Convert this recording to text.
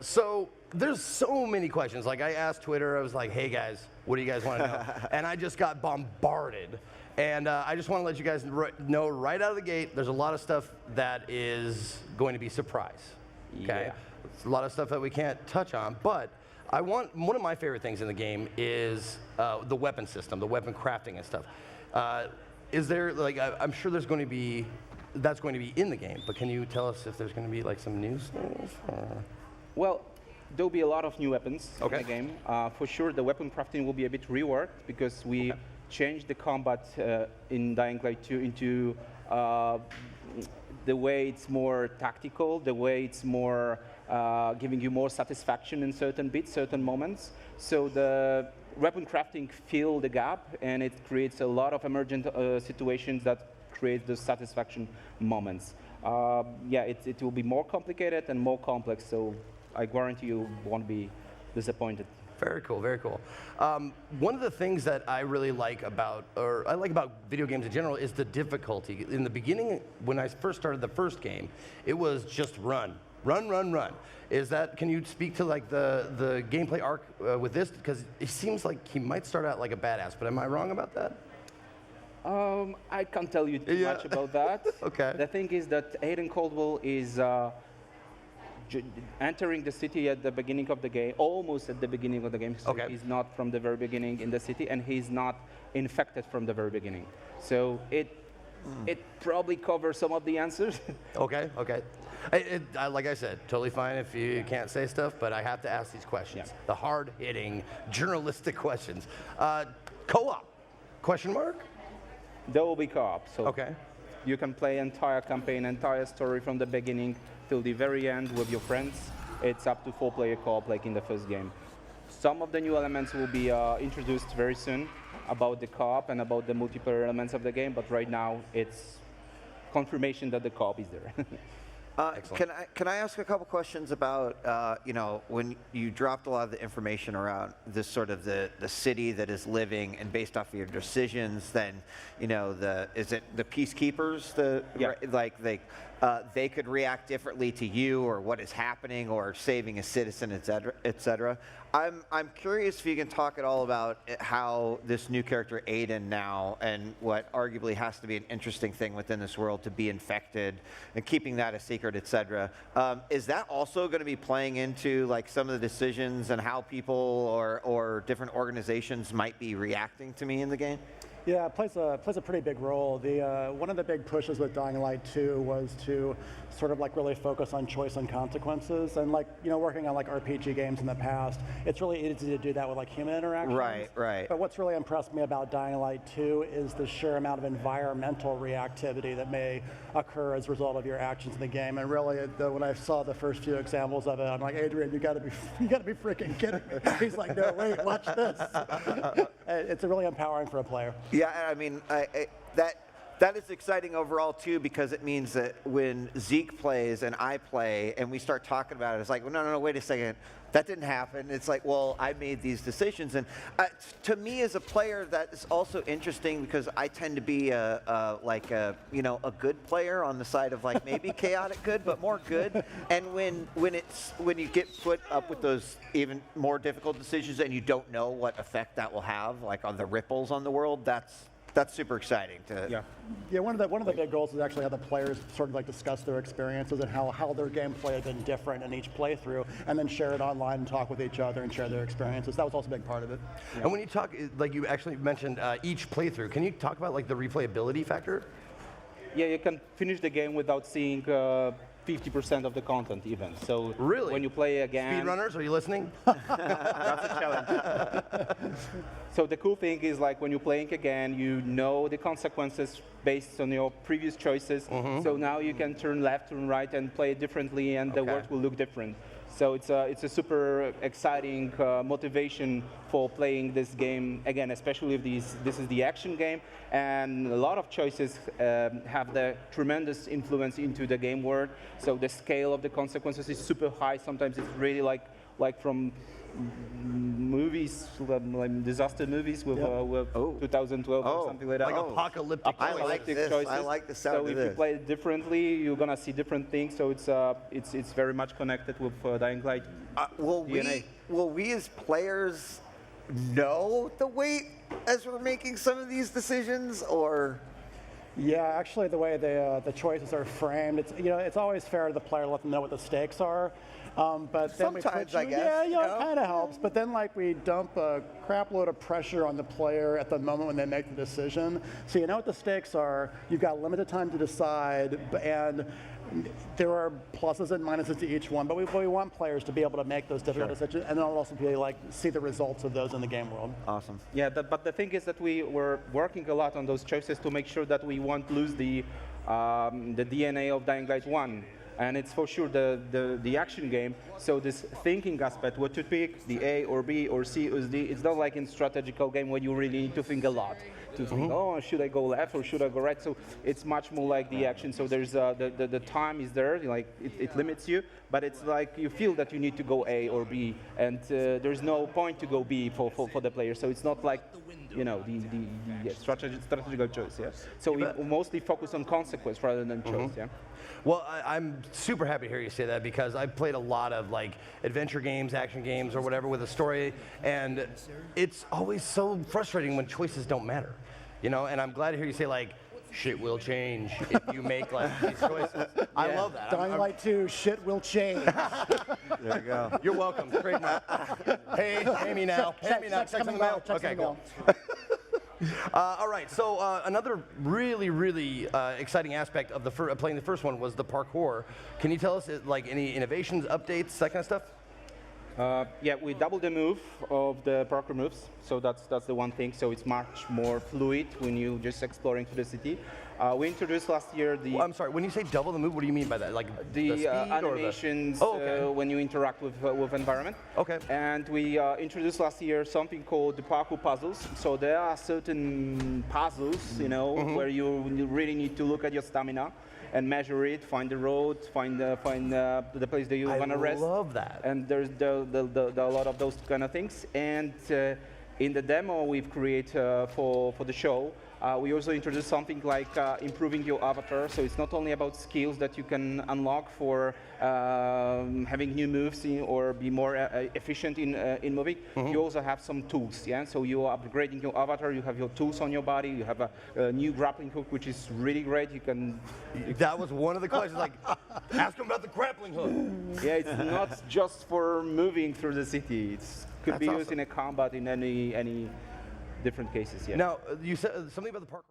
So there's so many questions. Like I asked Twitter, I was like, "Hey guys, what do you guys want to know?" And I just got bombarded. And I just want to let you guys know right out of the gate, there's a lot of stuff that is going to be surprise. Okay, it's a lot of stuff that we can't touch on, but one of my favorite things in the game is the weapon system, the weapon crafting and stuff. Is there like I'm sure there's going to be that's going to be in the game, but can you tell us if there's going to be like some new stuff? Well, there'll be a lot of new weapons in Okay. the game. For sure, the weapon crafting will be a bit reworked because we changed the combat in Dying Light 2 into the way it's more tactical, the way it's more giving you more satisfaction in certain bits, certain moments. So the weapon crafting fills the gap, and it creates a lot of emergent situations that create those satisfaction moments. Yeah, it will be more complicated and more complex, so I guarantee you won't be disappointed. Very cool, very cool. One of the things that I really like about, or I like about video games in general, is the difficulty. In the beginning, when I first started the first game, it was just run, run, run, run. Can you speak to like the gameplay arc with this? Because it seems like he might start out like a badass, but am I wrong about that? I can't tell you too much about that. Okay. The thing is that Aiden Caldwell is entering the city at the beginning of the game, almost at the beginning of the game. So Okay. he's not from the very beginning in the city, and he's not infected from the very beginning. So it probably covers some of the answers. Okay, okay. Like I said, totally fine if you can't say stuff, but I have to ask these questions. Yeah. The hard-hitting, journalistic questions. Co-op, question mark? There will be co-op. So Okay. you can play entire campaign, entire story from the beginning till the very end with your friends. It's up to 4-player co-op like in the first game. Some of the new elements will be introduced very soon about the co-op and about the multiplayer elements of the game, but right now it's confirmation that the co-op is there. Can I ask a couple questions about when you dropped a lot of the information around this sort of the city that is living and based off of your decisions, then is it the peacekeepers they could react differently to you or what is happening or saving a citizen, et cetera. I'm curious if you can talk at all about how this new character Aiden now and what arguably has to be an interesting thing within this world to be infected and keeping that a secret, et cetera. Is that also going to be playing into like some of the decisions and how people or different organizations might be reacting to me in the game? Yeah, it plays a pretty big role. One of the big pushes with Dying Light 2 was to sort of like really focus on choice and consequences. And like, working on like RPG games in the past, it's really easy to do that with like human interactions. Right, right. But what's really impressed me about Dying Light 2 is the sheer amount of environmental reactivity that may occur as a result of your actions in the game. And really, when I saw the first few examples of it, I'm like, Adrian, you gotta be freaking kidding me. He's like, no, wait, watch this. It's really empowering for a player. Yeah, I mean, that is exciting overall too, because it means that when Zeke plays and I play and we start talking about it, it's like, well, no, wait a second, that didn't happen. It's like, well, I made these decisions, and to me as a player, that is also interesting because I tend to be a good player on the side of like maybe chaotic good, but more good. And when you get put up with those even more difficult decisions and you don't know what effect that will have, like on the ripples on the world, that's super exciting to. Yeah, one of the big goals is actually how the players sort of like discuss their experiences and how their gameplay has been different in each playthrough, and then share it online and talk with each other and share their experiences. That was also a big part of it. Yeah. And when you talk, like you actually mentioned each playthrough, can you talk about like the replayability factor? Yeah, you can finish the game without seeing 50% of the content even. So really, when you play again, speedrunners, are you listening? That's a challenge. So the cool thing is like when you're playing again, you know the consequences based on your previous choices. So now you can turn left, turn right, and play it differently, and the world will look different. So it's a super exciting motivation for playing this game again, especially if this is the action game, and a lot of choices have the tremendous influence into the game world. So the scale of the consequences is super high. Sometimes it's really like like from movies, like disaster movies with 2012 or something like that. Like apocalyptic I choices. like this. choices. I like the sound So of if this. you play it differently, you're gonna see different things. So it's very much connected with Dying Light. DNA. Will we as players know the weight as we're making some of these decisions, or? Yeah, actually, the way the choices are framed, it's always fair to the player to let them know what the stakes are. But then Sometimes, we I put guess, yeah, you it know? kind of helps. But then we dump a crap load of pressure on the player at the moment when they make the decision. So you know what the stakes are. You've got limited time to decide, and there are pluses and minuses to each one. But we want players to be able to make those difficult decisions, and then also be see the results of those in the game world. Awesome. Yeah, but the thing is that we were working a lot on those choices to make sure that we won't lose the DNA of Dying Light 1. And it's for sure the action game. So this thinking aspect, what to pick, the A or B or C or D, it's not like in strategical game where you really need to think a lot. To think, oh, should I go left or should I go right? So it's much more like the action. So there's the time is there, like it limits you, but it's like you feel that you need to go A or B, and there's no point to go B for the player. So it's not like the strategical choice. Yeah. So we mostly focus on consequence rather than choice. Yeah. Well, I'm super happy to hear you say that because I've played a lot of adventure games, action games, or whatever with a story, and it's always so frustrating when choices don't matter, And I'm glad to hear you say shit will change if you make these choices. I love that. Dying Light 2, shit will change. There you go. You're welcome. Trademark. Pay me now. Pay me now. Checks in the mail. Okay, cool. All right, so another really, really exciting aspect of playing the first one was the parkour. Can you tell us any innovations, updates, that kind of stuff? Yeah, we doubled the move of the parkour moves, so that's the one thing. So it's much more fluid when you just exploring through the city. We introduced last year the. I'm sorry. When you say double the move, what do you mean by that? The speed animations when you interact with environment. Okay. And we introduced last year something called the parkour puzzles. So there are certain puzzles, where you really need to look at your stamina and measure it, find the road, find the place that you want to rest. I love that. And there's a lot of those kind of things. And in the demo we've created for the show, we also introduced something like improving your avatar. So it's not only about skills that you can unlock for having new moves or be more efficient in moving. You also have some tools. Yeah. So you are upgrading your avatar. You have your tools on your body. You have a new grappling hook, which is really great. You can. That was one of the questions. Ask him about the grappling hook. Yeah, it's not just for moving through the city. It could be used in a combat in any different cases. Yeah. Now, you said something about the parkour.